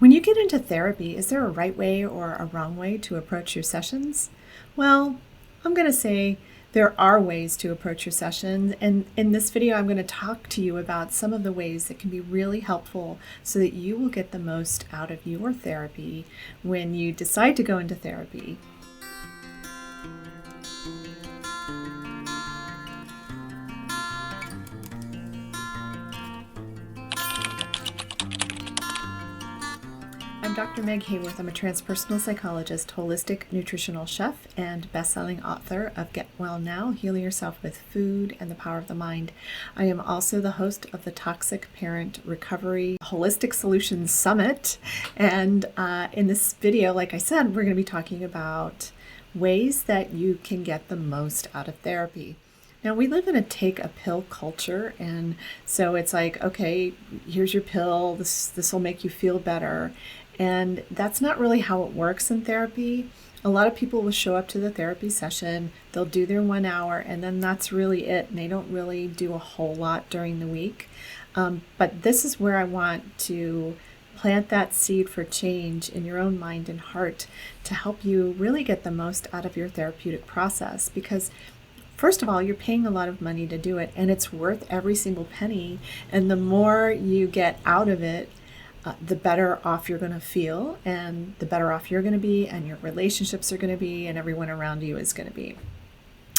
When you get into therapy, is there a right way or a wrong way to approach your sessions? Well, I'm going to say there are ways to approach your sessions, and in this video I'm going to talk to you about some of the ways that can be really helpful so that you will get the most out of your therapy when you decide to go into therapy. I'm Dr. Meg Haworth. I'm a transpersonal psychologist, holistic nutritional chef, and best-selling author of Get Well Now, Healing Yourself with Food and the Power of the Mind. I am also the host of the Toxic Parent Recovery Holistic Solutions Summit. And in this video, like I said, we're going to be talking about ways that you can get the most out of therapy. Now, we live in a take a pill culture, and so it's like, okay, here's your pill, this will make you feel better. And that's not really how it works in therapy. A lot of people will show up to the therapy session, they'll do their 1 hour, and then that's really it. And they don't really do a whole lot during the week. But this is where I want to plant that seed for change in your own mind and heart to help you really get the most out of your therapeutic process. Because first of all, you're paying a lot of money to do it, and it's worth every single penny. And the more you get out of it, the better off you're going to feel, and the better off you're going to be, and your relationships are going to be, and everyone around you is going to be.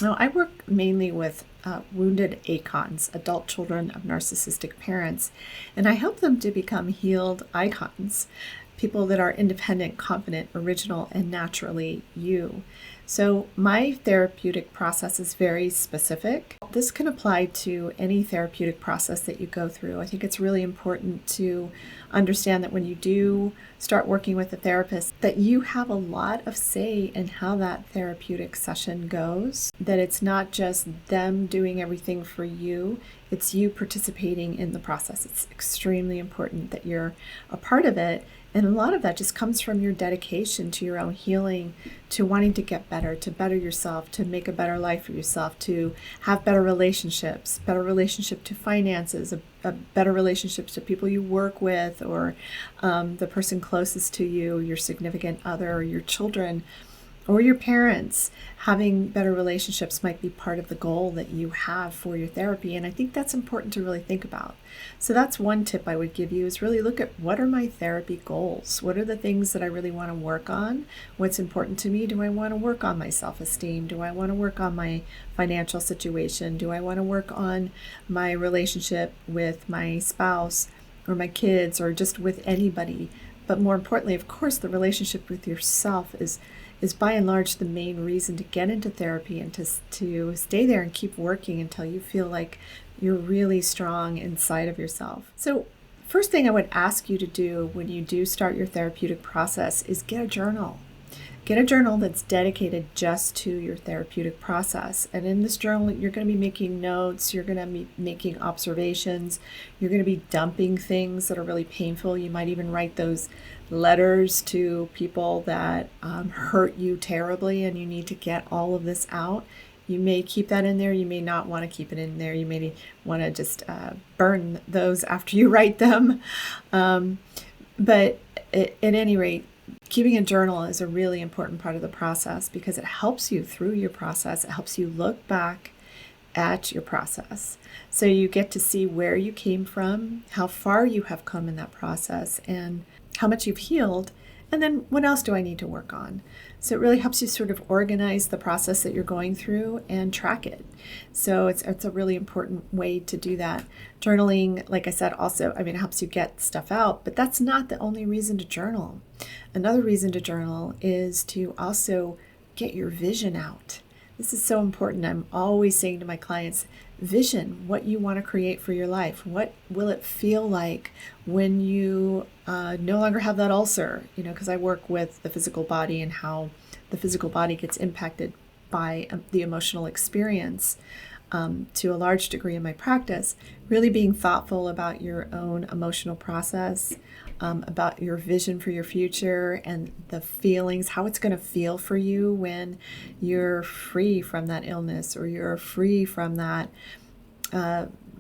Now, I work mainly with wounded icons, adult children of narcissistic parents, and I help them to become healed icons, people that are independent, confident, original, and naturally you. So my therapeutic process is very specific. This can apply to any therapeutic process that you go through. I think it's really important to understand that when you do start working with a therapist, that you have a lot of say in how that therapeutic session goes, that it's not just them doing everything for you, it's you participating in the process. It's extremely important that you're a part of it. And a lot of that just comes from your dedication to your own healing, to wanting to get better, to better yourself, to make a better life for yourself, to have better relationships, better relationship to finances, a better relationships to people you work with, or the person closest to you, your significant other, or your children, or your parents. Having better relationships might be part of the goal that you have for your therapy, and I think that's important to really think about. So that's one tip I would give you, is really look at, what are my therapy goals? What are the things that I really want to work on? What's important to me? Do I want to work on my self-esteem? Do I want to work on my financial situation? Do I want to work on my relationship with my spouse or my kids, or just with anybody? But more importantly, of course, the relationship with yourself is by and large the main reason to get into therapy, and to stay there and keep working until you feel like you're really strong inside of yourself. So first thing I would ask you to do when you do start your therapeutic process is get a journal. Get a journal that's dedicated just to your therapeutic process. And in this journal, you're going to be making notes, you're going to be making observations, you're going to be dumping things that are really painful. You might even write those letters to people that hurt you terribly, and you need to get all of this out. You may keep that in there, you may not want to keep it in there, you may want to just burn those after you write them. But at any rate, keeping a journal is a really important part of the process, because it helps you through your process. It helps you look back at your process. So you get to see where you came from, how far you have come in that process, and how much you've healed, and then what else do I need to work on? So it really helps you sort of organize the process that you're going through and track it. So it's a really important way to do that. Journaling, like I said, also, it helps you get stuff out, but that's not the only reason to journal. Another reason to journal is to also get your vision out. This is so important. I'm always saying to my clients, vision what you want to create for your life. What will it feel like when you no longer have that ulcer? Because I work with the physical body and how the physical body gets impacted by the emotional experience to a large degree in my practice. Really being thoughtful about your own emotional process, about your vision for your future and the feelings, how it's going to feel for you when you're free from that illness, or you're free from that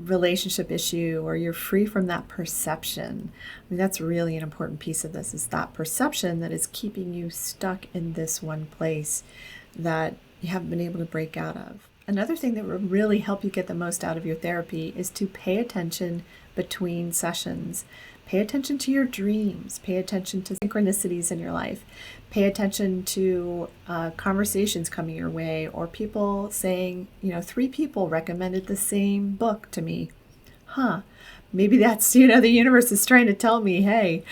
relationship issue, or you're free from that perception. I mean, that's really an important piece of this, is that perception that is keeping you stuck in this one place that you haven't been able to break out of. Another thing that will really help you get the most out of your therapy is to pay attention between sessions. Pay attention to your dreams. Pay attention to synchronicities in your life. Pay attention to conversations coming your way, or people saying, 3 people recommended the same book to me. Maybe that's, the universe is trying to tell me, hey,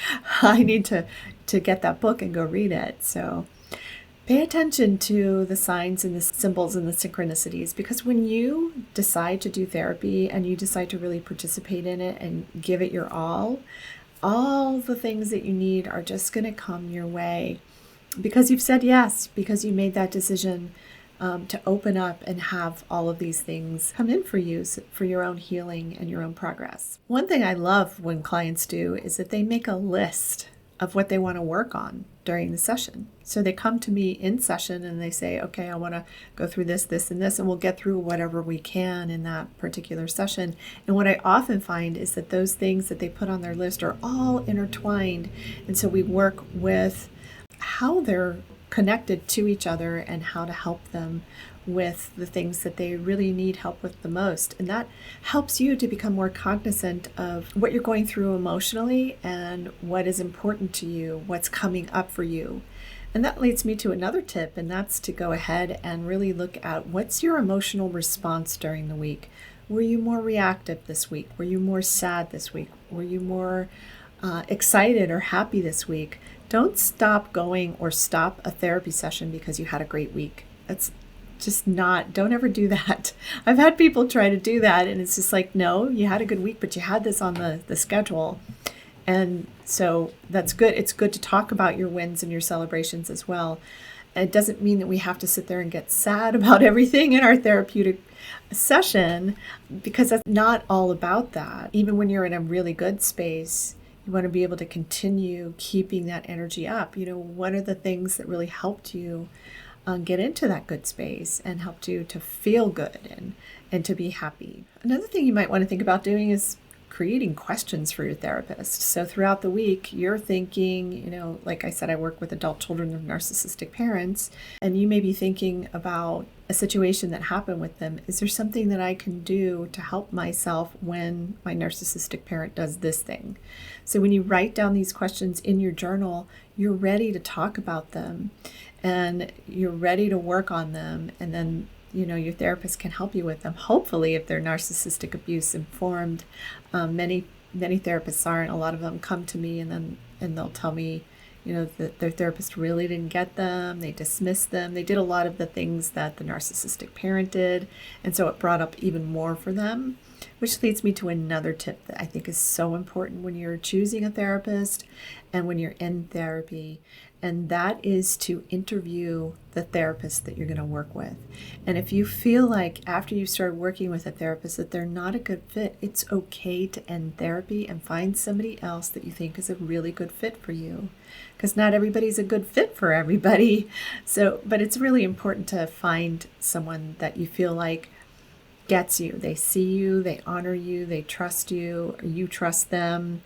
I need to get that book and go read it. So pay attention to the signs and the symbols and the synchronicities, because when you decide to do therapy and you decide to really participate in it and give it your all the things that you need are just going to come your way because you've said yes, because you made that decision to open up and have all of these things come in for you for your own healing and your own progress. One thing I love when clients do is that they make a list of what they want to work on during the session. So they come to me in session and they say, okay, I want to go through this, this, and this, and we'll get through whatever we can in that particular session. And what I often find is that those things that they put on their list are all intertwined. And so we work with how they're connected to each other and how to help them with the things that they really need help with the most. And that helps you to become more cognizant of what you're going through emotionally and what is important to you, what's coming up for you. And that leads me to another tip, and that's to go ahead and really look at what's your emotional response during the week. Were you more reactive this week? Were you more sad this week? Were you more excited or happy this week? Don't stop going or stop a therapy session because you had a great week. That's just not, don't ever do that. I've had people try to do that, and it's just like, no, you had a good week, but you had this on the schedule. And so that's good. It's good to talk about your wins and your celebrations as well. It doesn't mean that we have to sit there and get sad about everything in our therapeutic session, because that's not all about that. Even when you're in a really good space, you want to be able to continue keeping that energy up. What are the things that really helped you get into that good space and helped you to feel good and to be happy? Another thing you might want to think about doing is creating questions for your therapist. So throughout the week, you're thinking, like I said, I work with adult children of narcissistic parents, and you may be thinking about a situation that happened with them. Is there something that I can do to help myself when my narcissistic parent does this thing? So when you write down these questions in your journal, you're ready to talk about them and you're ready to work on them, and then your therapist can help you with them. Hopefully, if they're narcissistic abuse informed, many therapists aren't. A lot of them come to me and they'll tell me, that their therapist really didn't get them. They dismissed them. They did a lot of the things that the narcissistic parent did, and so it brought up even more for them. Which leads me to another tip that I think is so important when you're choosing a therapist and when you're in therapy, and that is to interview the therapist that you're going to work with. And if you feel like after you start working with a therapist that they're not a good fit, it's okay to end therapy and find somebody else that you think is a really good fit for you. Because not everybody's a good fit for everybody. But it's really important to find someone that you feel like gets you. They see you, they honor you, they trust you, or you trust them.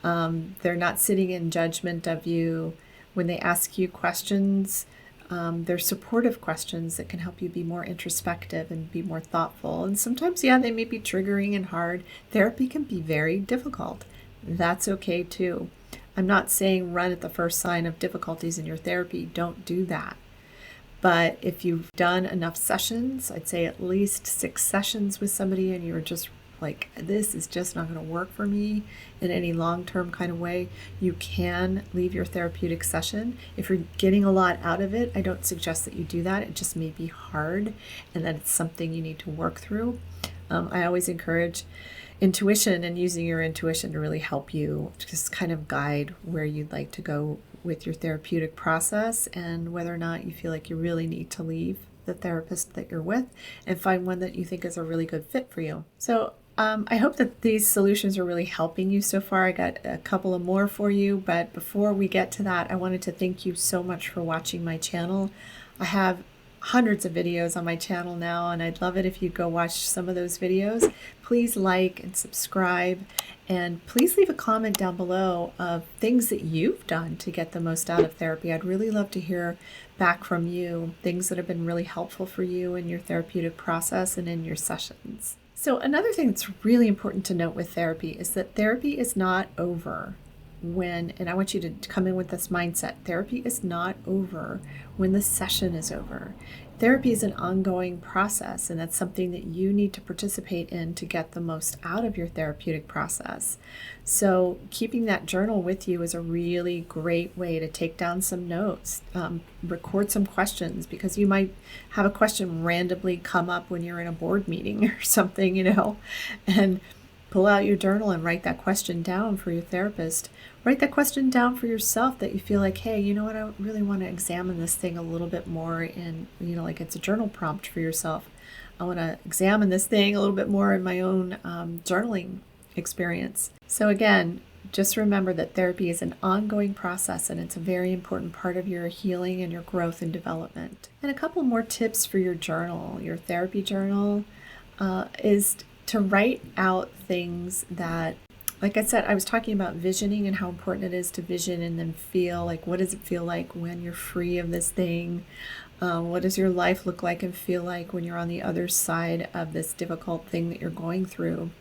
They're not sitting in judgment of you. When they ask you questions, they're supportive questions that can help you be more introspective and be more thoughtful. And sometimes, they may be triggering and hard. Therapy can be very difficult. That's okay too. I'm not saying run at the first sign of difficulties in your therapy. Don't do that. But if you've done enough sessions, I'd say at least 6 sessions with somebody, and you're just like, this is just not going to work for me in any long-term kind of way, you can leave your therapeutic session. If you're getting a lot out of it, I don't suggest that you do that. It just may be hard, and that it's something you need to work through. I always encourage intuition and using your intuition to really help you just kind of guide where you'd like to go with your therapeutic process, and whether or not you feel like you really need to leave the therapist that you're with and find one that you think is a really good fit for you. So I hope that these solutions are really helping you so far. I got a couple of more for you, but before we get to that, I wanted to thank you so much for watching my channel. I have hundreds of videos on my channel now, and I'd love it if you'd go watch some of those videos. Please like and subscribe, and please leave a comment down below of things that you've done to get the most out of therapy. I'd really love to hear back from you, things that have been really helpful for you in your therapeutic process and in your sessions. So another thing that's really important to note with therapy is that therapy is not over and I want you to come in with this mindset, therapy is not over when the session is over. Therapy is an ongoing process, and that's something that you need to participate in to get the most out of your therapeutic process. So keeping that journal with you is a really great way to take down some notes, record some questions, because you might have a question randomly come up when you're in a board meeting or something, and pull out your journal and write that question down for your therapist. Write that question down for yourself that you feel like, hey, you know what, I really want to examine this thing a little bit more, and like it's a journal prompt for yourself. I want to examine this thing a little bit more in my own journaling experience. So again, just remember that therapy is an ongoing process, and it's a very important part of your healing and your growth and development. And a couple more tips for your journal, your therapy journal, is to write out things that, like I said, I was talking about visioning and how important it is to vision and then feel like, what does it feel like when you're free of this thing? What does your life look like and feel like when you're on the other side of this difficult thing that you're going through?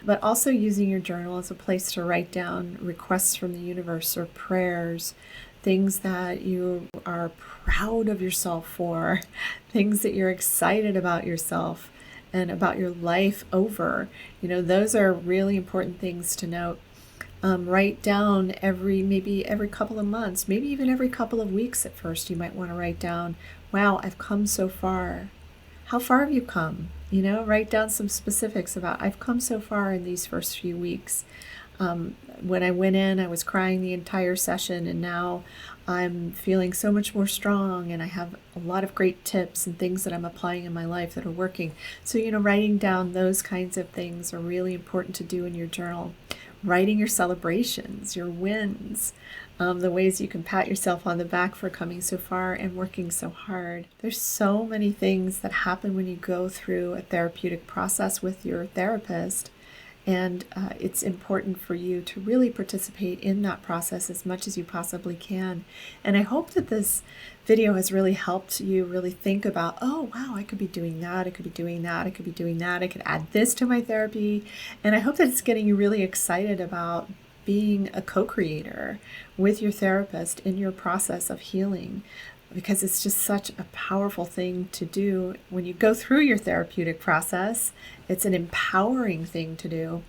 But also using your journal as a place to write down requests from the universe or prayers, things that you are proud of yourself for, things that you're excited about yourself and about your life over. Those are really important things to note. Write down maybe every couple of months, maybe even every couple of weeks at first. You might want to write down, wow, I've come so far. How far have you come? Write down some specifics about, I've come so far in these first few weeks. When I went in, I was crying the entire session, and now I'm feeling so much more strong, and I have a lot of great tips and things that I'm applying in my life that are working. So, writing down those kinds of things are really important to do in your journal. Writing your celebrations, your wins, the ways you can pat yourself on the back for coming so far and working so hard. There's so many things that happen when you go through a therapeutic process with your therapist. And it's important for you to really participate in that process as much as you possibly can. And I hope that this video has really helped you really think about, oh, wow, I could be doing that, I could be doing that, I could be doing that, I could add this to my therapy. And I hope that it's getting you really excited about being a co-creator with your therapist in your process of healing, because it's just such a powerful thing to do when you go through your therapeutic process. It's an empowering thing to do,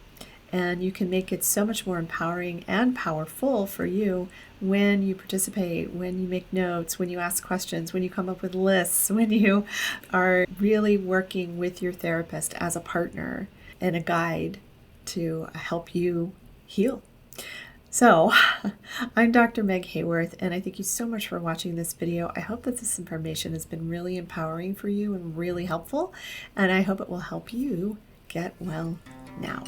and you can make it so much more empowering and powerful for you when you participate, when you make notes, when you ask questions, when you come up with lists, when you are really working with your therapist as a partner and a guide to help you heal. So, I'm Dr. Meg Haworth, and I thank you so much for watching this video. I hope that this information has been really empowering for you and really helpful, and I hope it will help you get well now.